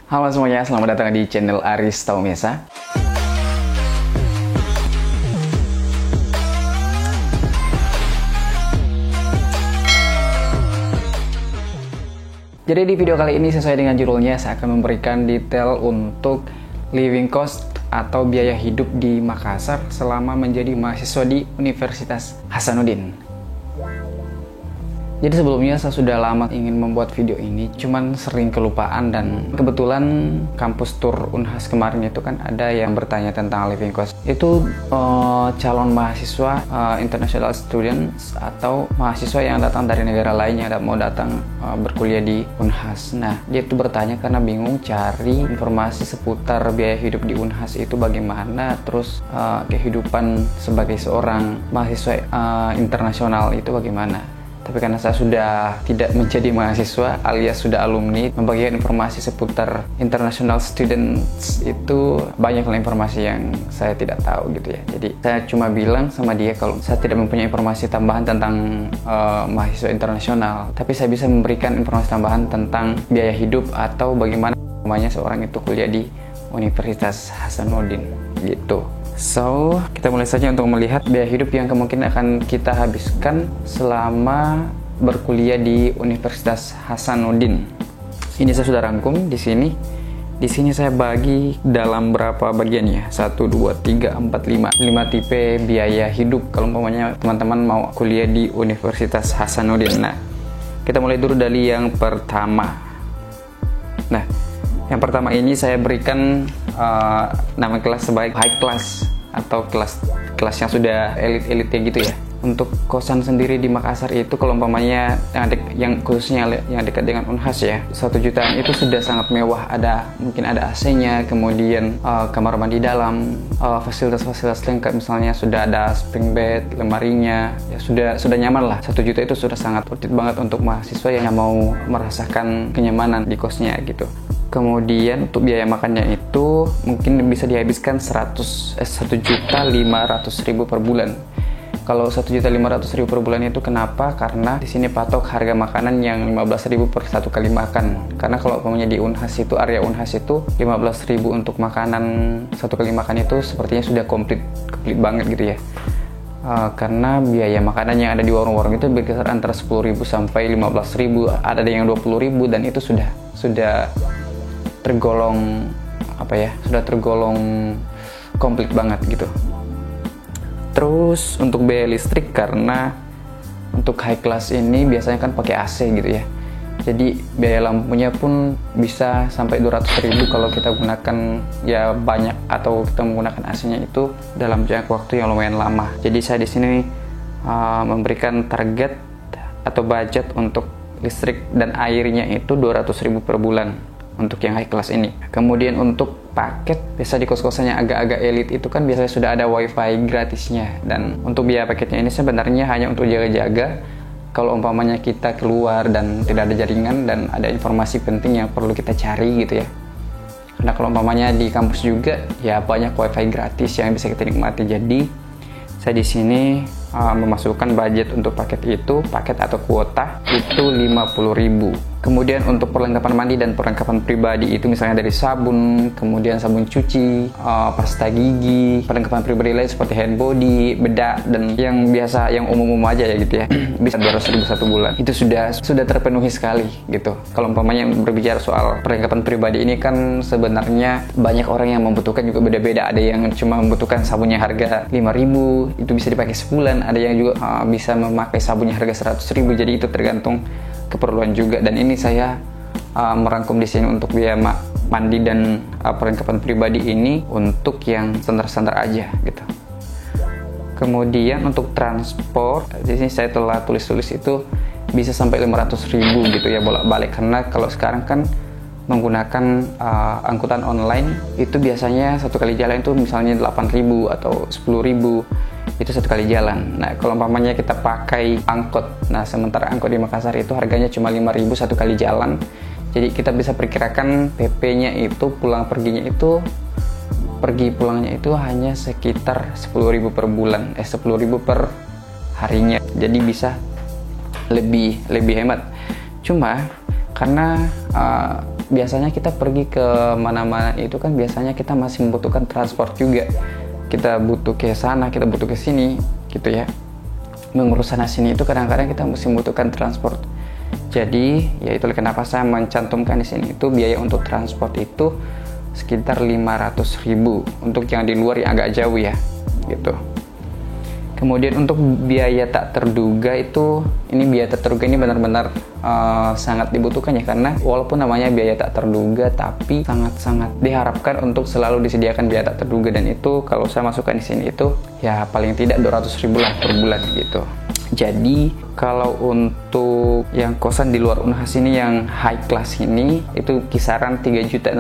Halo semuanya, selamat datang di channel Aris Taumesa. Jadi di video kali ini sesuai dengan judulnya, saya akan memberikan detail untuk living cost atau biaya hidup di Makassar selama menjadi mahasiswa di Universitas Hasanuddin. Jadi sebelumnya saya sudah lama ingin membuat video ini, cuman sering kelupaan, dan kebetulan kampus tur Unhas kemarin itu kan ada yang bertanya tentang living cost. Itu calon mahasiswa international students atau mahasiswa yang datang dari negara lainnya dan mau datang berkuliah di Unhas. Nah, dia itu bertanya karena bingung cari informasi seputar biaya hidup di Unhas itu bagaimana, terus kehidupan sebagai seorang mahasiswa internasional itu bagaimana. Tapi karena saya sudah tidak menjadi mahasiswa alias sudah alumni, membagikan informasi seputar international students itu banyaklah informasi yang saya tidak tahu gitu ya. Jadi saya cuma bilang sama dia kalau saya tidak mempunyai informasi tambahan tentang mahasiswa internasional, tapi saya bisa memberikan informasi tambahan tentang biaya hidup atau bagaimana namanya seorang itu kuliah di Universitas Hasanuddin gitu. So, kita mulai saja untuk melihat biaya hidup yang kemungkinan akan kita habiskan selama berkuliah di Universitas Hasanuddin. Ini saya sudah rangkum di sini. Di sini saya bagi dalam berapa bagian ya? 1, 2, 3, 4, 5. 5 tipe biaya hidup kalau umpamanya teman-teman mau kuliah di Universitas Hasanuddin. Nah, kita mulai dulu dari yang pertama. Nah, yang pertama ini saya berikan nama kelas sebagai high class atau kelas yang sudah elit-elitnya gitu ya. Untuk kosan sendiri di Makassar itu kalau umpamanya yang khususnya yang dekat dengan Unhas ya, 1 jutaan itu sudah sangat mewah. Mungkin ada AC-nya, kemudian kamar mandi dalam, fasilitas-fasilitas lengkap, misalnya sudah ada spring bed, lemarinya, ya sudah nyaman lah. 1 juta itu sudah sangat worth it banget untuk mahasiswa yang mau merasakan kenyamanan di kosnya gitu. Kemudian untuk biaya makannya itu mungkin bisa dihabiskan 1.500.000 per bulan. Kalau 1.500.000 per bulan itu kenapa? Karena di sini patok harga makanan yang 15.000 per 1 kali makan. Karena kalau umpamanya di Unhas itu, area Unhas itu 15.000 untuk makanan 1 kali makan itu sepertinya sudah komplit banget gitu ya. Karena biaya makanan yang ada di warung-warung itu berkisar antara 10.000 sampai 15.000, ada yang 20.000, dan itu sudah tergolong sudah tergolong komplit banget gitu. Terus untuk biaya listrik, karena untuk high class ini biasanya kan pakai AC gitu ya, jadi biaya lampunya pun bisa sampai 200.000 kalau kita gunakan ya banyak, atau kita menggunakan AC-nya itu dalam jangka waktu yang lumayan lama. Jadi saya di sini memberikan target atau budget untuk listrik dan airnya itu 200.000 per bulan untuk yang high class ini. Kemudian untuk paket, biasa di kos-kosan yang agak-agak elit itu kan biasanya sudah ada wifi gratisnya, dan untuk biaya paketnya ini sebenarnya hanya untuk jaga-jaga kalau umpamanya kita keluar dan tidak ada jaringan dan ada informasi penting yang perlu kita cari gitu ya. Karena kalau umpamanya di kampus juga ya banyak wifi gratis yang bisa kita nikmati. Jadi saya di sini memasukkan budget untuk paket atau kuota itu 50.000. Kemudian untuk perlengkapan mandi dan perlengkapan pribadi itu misalnya dari sabun, kemudian sabun cuci, pasta gigi, perlengkapan pribadi lain seperti hand body, bedak, dan yang biasa, yang umum-umum aja ya gitu ya, bisa 200.000 1 bulan. Itu sudah terpenuhi sekali gitu. Kalau umpamanya berbicara soal perlengkapan pribadi ini kan sebenarnya banyak orang yang membutuhkan juga beda-beda. Ada yang cuma membutuhkan sabunnya harga 5.000, itu bisa dipakai sebulan. Ada yang juga bisa memakai sabunnya harga 100.000. Jadi itu tergantung keperluan juga. Dan ini saya merangkum di sini untuk biaya mandi dan perlengkapan pribadi ini untuk yang standar-standar aja gitu. Kemudian untuk transport, di sini saya telah tulis itu bisa sampai 500.000 gitu ya bolak-balik. Karena kalau sekarang kan menggunakan angkutan online itu biasanya 1 kali jalan itu misalnya 8.000 atau 10.000. Itu 1 kali jalan. Nah, kalau umpamanya kita pakai angkot, nah sementara angkot di Makassar itu harganya cuma 5.000 1 kali jalan. Jadi kita bisa perkirakan PP-nya itu pergi pulangnya itu hanya sekitar 10.000 per bulan, 10.000 per harinya. Jadi bisa lebih hemat. Cuma karena biasanya kita pergi ke mana-mana itu kan biasanya kita masih membutuhkan transport juga. Kita butuh ke sana, kita butuh ke sini gitu ya. Mengurus sana sini itu kadang-kadang kita mesti membutuhkan transport. Jadi ya itulah kenapa saya mencantumkan di sini itu biaya untuk transport itu sekitar 500.000 untuk yang di luar yang agak jauh ya gitu. Kemudian untuk biaya tak terduga itu, ini biaya tak terduga ini benar-benar sangat dibutuhkan ya, karena walaupun namanya biaya tak terduga tapi sangat-sangat diharapkan untuk selalu disediakan biaya tak terduga, dan itu kalau saya masukkan di sini itu ya paling tidak 200.000 lah per bulan gitu. Jadi kalau untuk yang kosan di luar Unhas ini yang high class ini itu kisaran 3.650.000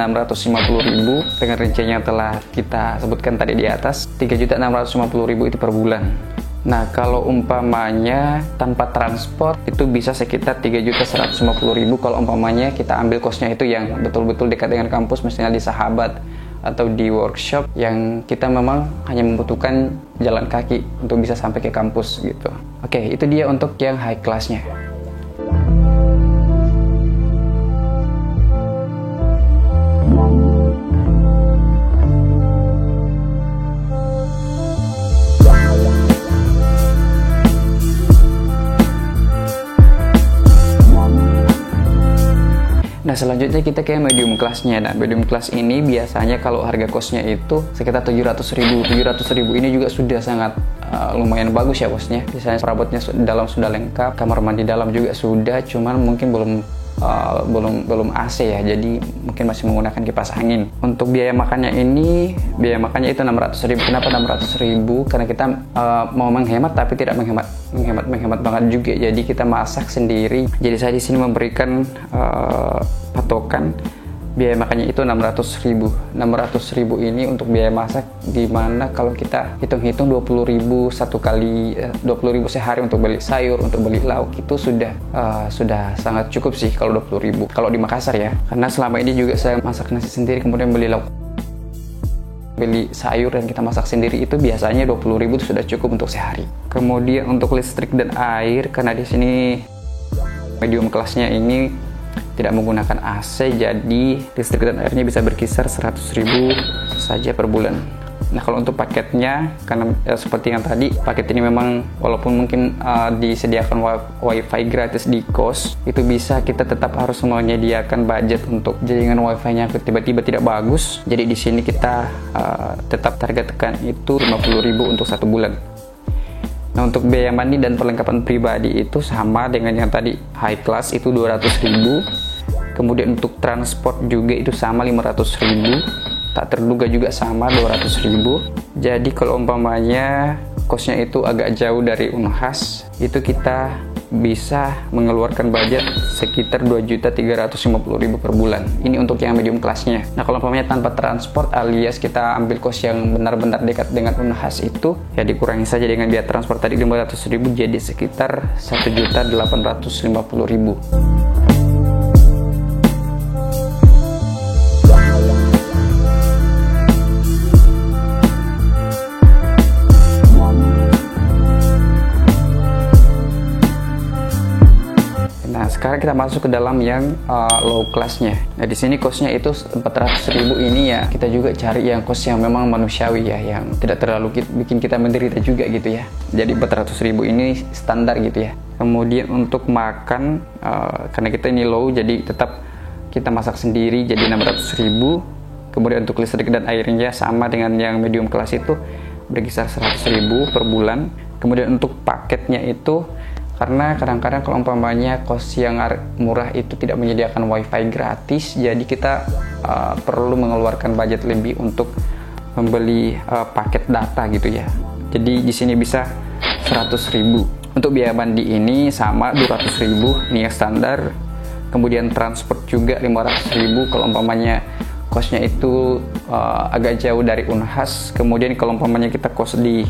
dengan rincian yang telah kita sebutkan tadi di atas, 3.650.000 itu per bulan. Nah kalau umpamanya tanpa transport itu bisa sekitar 3.150.000 kalau umpamanya kita ambil kosnya itu yang betul-betul dekat dengan kampus, misalnya di Sahabat atau di workshop yang kita memang hanya membutuhkan jalan kaki untuk bisa sampai ke kampus gitu. Oke, itu dia untuk yang high class-nya. Nah selanjutnya kita ke medium class-nya. Nah medium class ini biasanya kalau harga kosnya itu sekitar 700.000. 700.000 ini juga sudah sangat lumayan bagus ya bosnya. Biasanya perabotnya dalam sudah lengkap, kamar mandi dalam juga sudah, cuman mungkin belum AC ya, jadi mungkin masih menggunakan kipas angin. Untuk biaya makannya itu 600.000. Kenapa 600.000? Karena kita mau menghemat tapi tidak menghemat banget juga. Jadi kita masak sendiri. Jadi saya di sini memberikan patokan biaya makannya itu 600.000. 600.000 ini untuk biaya masak, dimana kalau kita hitung-hitung 20.000 20.000 sehari untuk beli sayur, untuk beli lauk itu sudah sangat cukup sih kalau 20.000 kalau di Makassar ya. Karena selama ini juga saya masak nasi sendiri, kemudian beli lauk, beli sayur dan kita masak sendiri, itu biasanya 20.000 itu sudah cukup untuk sehari. Kemudian untuk listrik dan air, karena di sini medium kelasnya ini tidak menggunakan AC, jadi listrik dan airnya bisa berkisar 100.000 saja per bulan. Nah kalau untuk paketnya, karena seperti yang tadi, paket ini memang walaupun mungkin disediakan wifi gratis di kos, itu bisa kita tetap harus menyediakan budget untuk jaringan wifi-nya tiba-tiba tidak bagus. Jadi di sini kita tetap targetkan itu 50.000 untuk 1 bulan. Nah untuk biaya mandi dan perlengkapan pribadi itu sama dengan yang tadi high class itu 200.000. Kemudian untuk transport juga itu sama 500.000. Tak terduga juga sama 200.000. Jadi kalau umpamanya kosnya itu agak jauh dari Unhas, itu kita bisa mengeluarkan budget sekitar 2.350.000 per bulan. Ini untuk yang medium kelasnya. Nah kalau umpamanya tanpa transport alias kita ambil kos yang benar-benar dekat dengan Unhas itu, ya dikurangi saja dengan biaya transport tadi 500.000, jadi sekitar 1.850.000. Sekarang kita masuk ke dalam yang low class-nya. Nah, di sini kosnya itu 400.000 ini ya. Kita juga cari yang kos yang memang manusiawi ya, yang tidak terlalu bikin kita menderita juga gitu ya. Jadi 400.000 ini standar gitu ya. Kemudian untuk makan, karena kita ini low, jadi tetap kita masak sendiri, jadi 600.000. Kemudian untuk listrik dan airnya sama dengan yang medium class itu berkisar 100.000 per bulan. Kemudian untuk paketnya itu, karena kadang-kadang kalau umpamanya kos yang murah itu tidak menyediakan wifi gratis, jadi kita perlu mengeluarkan budget lebih untuk membeli paket data gitu ya. Jadi di sini bisa 100.000. Untuk biaya mandi ini sama 200.000, ini yang standar. Kemudian transport juga 500.000 kalau umpamanya kosnya itu agak jauh dari Unhas. Kemudian kalau umpamanya kita kos di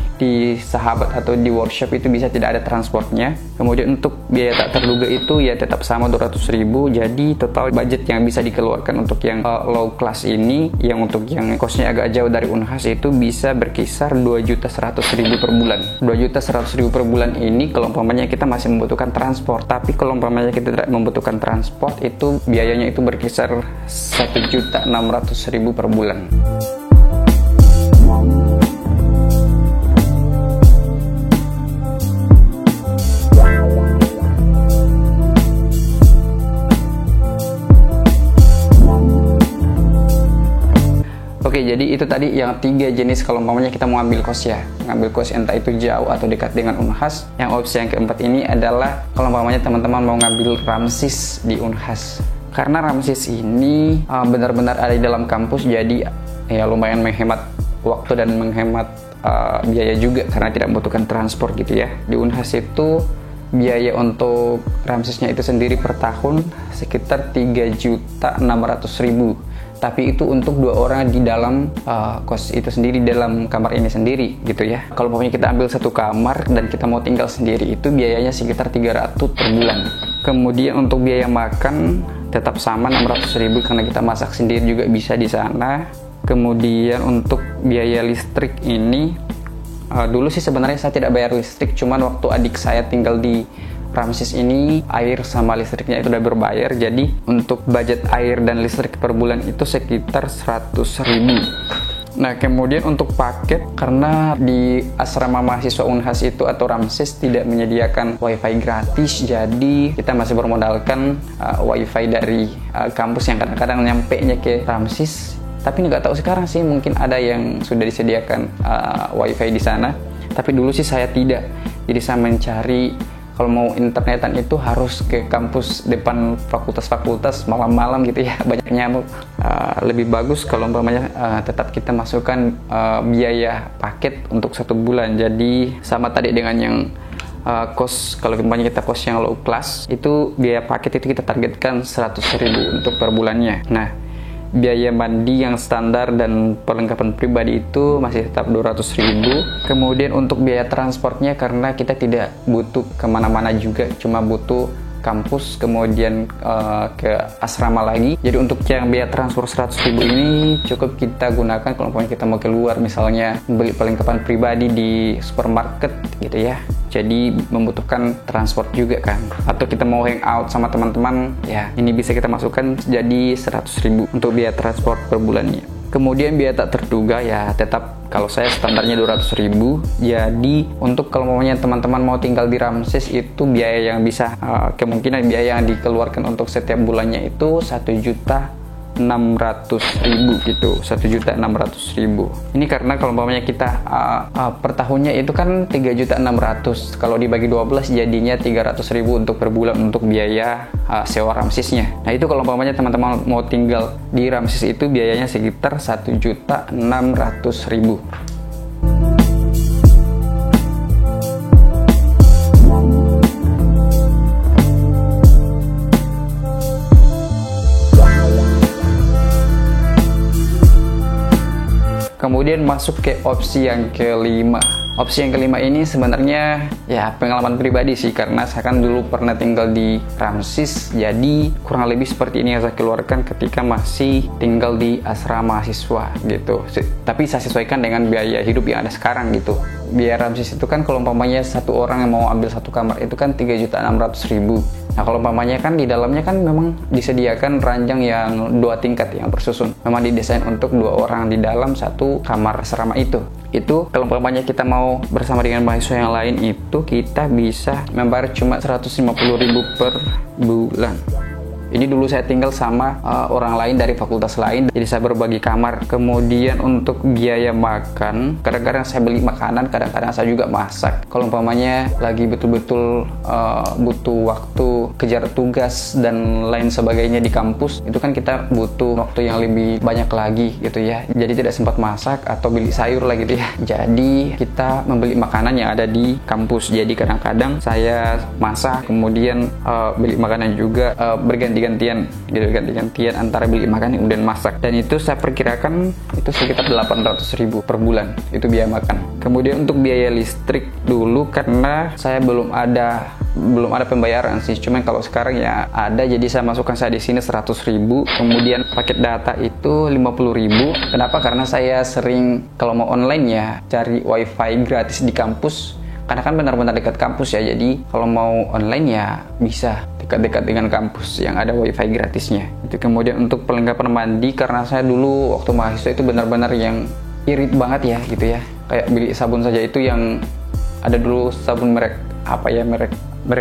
Sahabat atau di workshop itu bisa tidak ada transportnya. Kemudian untuk biaya tak terduga itu ya tetap sama 200.000. Jadi total budget yang bisa dikeluarkan untuk yang low class ini, yang untuk yang kosnya agak jauh dari Unhas itu bisa berkisar 2.100.000 per bulan. 2.100.000 per bulan ini kalau umpamanya kita masih membutuhkan transport. Tapi kalau umpamanya kita tidak membutuhkan transport, itu biayanya itu berkisar 1.600.000 per bulan. Oke, jadi itu tadi yang 3 jenis kalau umpamanya kita mau ambil kos ya. Ngambil kos entah itu jauh atau dekat dengan Unhas. Yang opsi yang keempat ini adalah kalau umpamanya teman-teman mau ngambil Ramsis di Unhas. Karena Ramsis ini benar-benar ada di dalam kampus, jadi ya lumayan menghemat waktu dan menghemat biaya juga karena tidak membutuhkan transport gitu ya. Di Unhas itu biaya untuk Ramsisnya itu sendiri per tahun sekitar 3.600.000. Tapi itu untuk 2 orang di dalam kos itu sendiri, dalam kamar ini sendiri gitu ya. Kalau pokoknya kita ambil 1 kamar dan kita mau tinggal sendiri, itu biayanya sekitar 300 per bulan. Kemudian untuk biaya makan tetap sama 600.000 karena kita masak sendiri juga bisa di sana. Kemudian untuk biaya listrik ini dulu sih sebenarnya saya tidak bayar listrik, cuman waktu adik saya tinggal di Ramsis ini air sama listriknya itu udah berbayar, jadi untuk budget air dan listrik per bulan itu sekitar 100.000. Nah, kemudian untuk paket, karena di asrama mahasiswa Unhas itu atau Ramsis tidak menyediakan wifi gratis, jadi kita masih bermodalkan wifi dari kampus yang kadang-kadang nyampe-nya ke Ramsis. Tapi nggak tahu sekarang sih, mungkin ada yang sudah disediakan wifi di sana. Tapi dulu sih saya tidak, jadi saya mencari kalau mau internetan itu harus ke kampus depan fakultas-fakultas malam-malam gitu ya, banyak nyamuk. Lebih bagus kalau umpamanya tetap kita masukkan biaya paket untuk 1 bulan. Jadi sama tadi dengan yang kos, kalau umpamanya kita kos yang low class itu biaya paket itu kita targetkan 100.000 untuk per bulannya. Nah, biaya mandi yang standar dan perlengkapan pribadi itu masih tetap 200.000. Kemudian untuk biaya transportnya, karena kita tidak butuh kemana-mana juga, cuma butuh kampus kemudian ke asrama lagi. Jadi untuk yang biaya transport 100.000 ini cukup kita gunakan kalau kita mau keluar, misalnya beli perlengkapan pribadi di supermarket gitu ya. Jadi membutuhkan transport juga kan. Atau kita mau hangout sama teman-teman, ya ini bisa kita masukkan jadi 100.000 untuk biaya transport per bulannya. Kemudian biaya tak terduga ya tetap kalau saya standarnya 200.000. Jadi untuk kalau maunya teman-teman mau tinggal di Ramsis itu biaya yang bisa kemungkinan biaya yang dikeluarkan untuk setiap bulannya itu 1.600.000 gitu, 1.600.000. Ini karena kalau umpamanya kita per tahunnya itu kan 3.600.000, kalau dibagi 12 jadinya 300.000 untuk per bulan untuk biaya sewa Ramsisnya. Nah itu kalau umpamanya teman-teman mau tinggal di Ramsis itu biayanya sekitar 1.600.000. Kemudian masuk ke opsi yang kelima. Opsi yang kelima ini sebenarnya ya pengalaman pribadi sih, karena saya kan dulu pernah tinggal di Ramsis, jadi kurang lebih seperti ini yang saya keluarkan ketika masih tinggal di asrama mahasiswa gitu. Tapi saya sesuaikan dengan biaya hidup yang ada sekarang gitu. Biaya Ramsis itu kan kalau umpamanya 1 orang yang mau ambil 1 kamar itu kan 3.600.000. Nah kalau umpamanya kan di dalamnya kan memang disediakan ranjang yang 2 tingkat yang bersusun. Memang didesain untuk 2 orang di dalam 1 kamar asrama itu. Itu kalau umpamanya kita mau bersama dengan mahasiswa yang lain itu kita bisa membayar cuma 150.000 per bulan. Ini dulu saya tinggal sama orang lain dari fakultas lain, jadi saya berbagi kamar. Kemudian untuk biaya makan, kadang-kadang saya beli makanan, kadang-kadang saya juga masak. Kalau umpamanya lagi betul-betul butuh waktu kejar tugas dan lain sebagainya di kampus, itu kan kita butuh waktu yang lebih banyak lagi gitu ya. Jadi tidak sempat masak atau beli sayur lah gitu ya. Jadi kita membeli makanan yang ada di kampus. Jadi kadang-kadang saya masak, kemudian beli makanan juga berganti ganti-gantian gitu, ganti-gantian antara beli makan kemudian masak. Dan itu saya perkirakan itu sekitar 800.000 per bulan itu biaya makan. Kemudian untuk biaya listrik dulu karena saya belum ada pembayaran sih, cuman kalau sekarang ya ada, jadi saya masukkan saya di sini 100.000. Kemudian paket data itu 50.000. Kenapa? Karena saya sering kalau mau online ya cari wifi gratis di kampus, karena kan benar-benar dekat kampus ya, jadi kalau mau online ya bisa dekat-dekat dengan kampus yang ada wifi gratisnya itu. Kemudian untuk perlengkapan mandi, karena saya dulu waktu mahasiswa itu benar-benar yang irit banget ya gitu ya, kayak beli sabun saja itu yang ada dulu sabun merek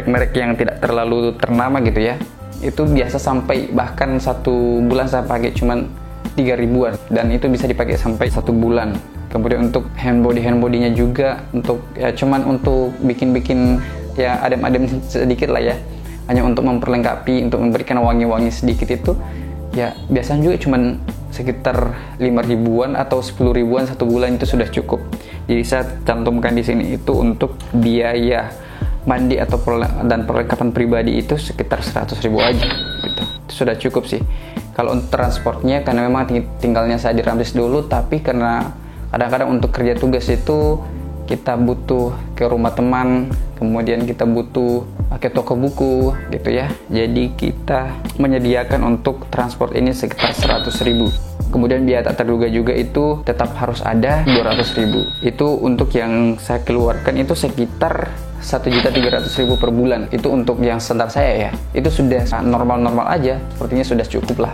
merek yang tidak terlalu ternama gitu ya, itu biasa sampai bahkan 1 bulan saya pakai cuman 3.000-an, dan itu bisa dipakai sampai 1 bulan. Kemudian untuk handbody-nya juga untuk ya cuman untuk bikin ya adem-adem sedikit lah ya, hanya untuk memperlengkapi, untuk memberikan wangi-wangi sedikit itu ya biasanya juga cuman sekitar 5.000-an atau 10.000-an 1 bulan, itu sudah cukup. Jadi saya cantumkan di sini itu untuk biaya mandi atau dan perlengkapan pribadi itu sekitar 100.000 aja gitu. Itu sudah cukup sih. Kalau untuk transportnya, karena memang tinggalnya saya di Ramses dulu, tapi karena kadang-kadang untuk kerja tugas itu kita butuh ke rumah teman, kemudian kita butuh ke toko buku gitu ya. Jadi kita menyediakan untuk transport ini sekitar 100.000. Kemudian biaya tak terduga juga itu tetap harus ada 200.000. Itu untuk yang saya keluarkan itu sekitar 1.300.000 per bulan. Itu untuk yang standar saya ya. Itu sudah normal-normal aja, sepertinya sudah cukup lah.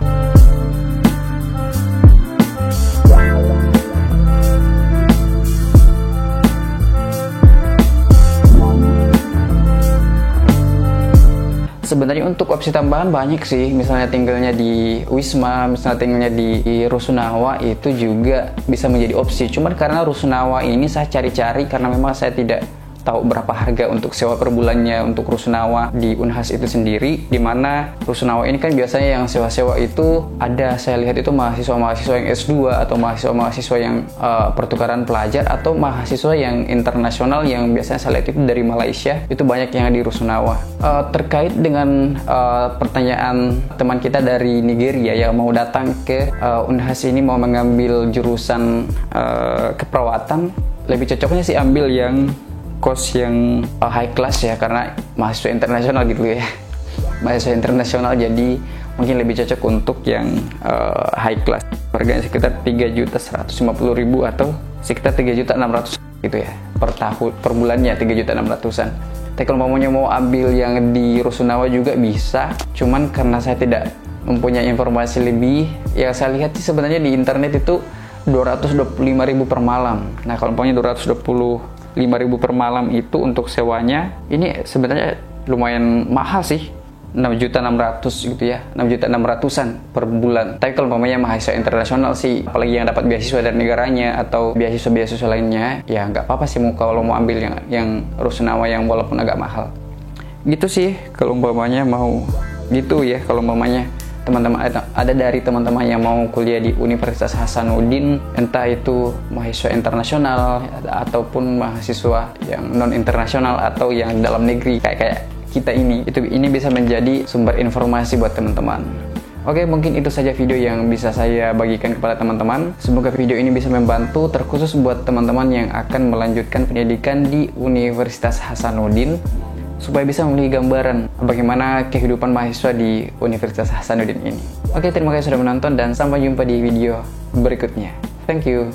Sebenarnya untuk opsi tambahan banyak sih, misalnya tinggalnya di Wisma, misalnya tinggalnya di Rusunawa, itu juga bisa menjadi opsi. Cuman karena Rusunawa ini saya cari-cari karena memang saya tidak tahu berapa harga untuk sewa per bulannya untuk Rusunawa di Unhas itu sendiri, dimana Rusunawa ini kan biasanya yang sewa-sewa itu ada, saya lihat itu mahasiswa-mahasiswa yang S2 atau mahasiswa-mahasiswa yang pertukaran pelajar atau mahasiswa yang internasional yang biasanya saya lihat itu dari Malaysia, itu banyak yang di Rusunawa. Terkait dengan pertanyaan teman kita dari Nigeria yang mau datang ke Unhas ini, mau mengambil jurusan keperawatan, lebih cocoknya sih ambil yang kos yang high class ya, karena mahasiswa internasional gitu ya, mahasiswa internasional, jadi mungkin lebih cocok untuk yang high class. Harganya sekitar 3.150.000 atau sekitar 3.600.000 gitu ya per tahun, per bulannya 3.600.000-an. Tapi kalau mau ambil yang di Rusunawa juga bisa, cuman karena saya tidak mempunyai informasi lebih, ya saya lihat sih sebenarnya di internet itu 225.000 per malam. Nah kalau umpamanya 225.000 per malam itu untuk sewanya, ini sebenarnya lumayan mahal sih, 6.600.000 gitu ya, 6.600.000-an per bulan. Tapi kalau umpamanya mahasiswa internasional sih, apalagi yang dapat beasiswa dari negaranya atau beasiswa lainnya, ya nggak apa-apa sih kalau mau ambil yang Rusunawa yang walaupun agak mahal. Gitu sih kalau umpamanya mau gitu ya, kalau umpamanya teman-teman ada dari teman-teman yang mau kuliah di Universitas Hasanuddin, entah itu mahasiswa internasional ataupun mahasiswa yang non internasional atau yang dalam negeri kayak kita ini bisa menjadi sumber informasi buat teman-teman. Oke, mungkin itu saja video yang bisa saya bagikan kepada teman-teman. Semoga video ini bisa membantu, terkhusus buat teman-teman yang akan melanjutkan pendidikan di Universitas Hasanuddin, supaya bisa memiliki gambaran bagaimana kehidupan mahasiswa di Universitas Hasanuddin ini. Oke, terima kasih sudah menonton dan sampai jumpa di video berikutnya. Thank you.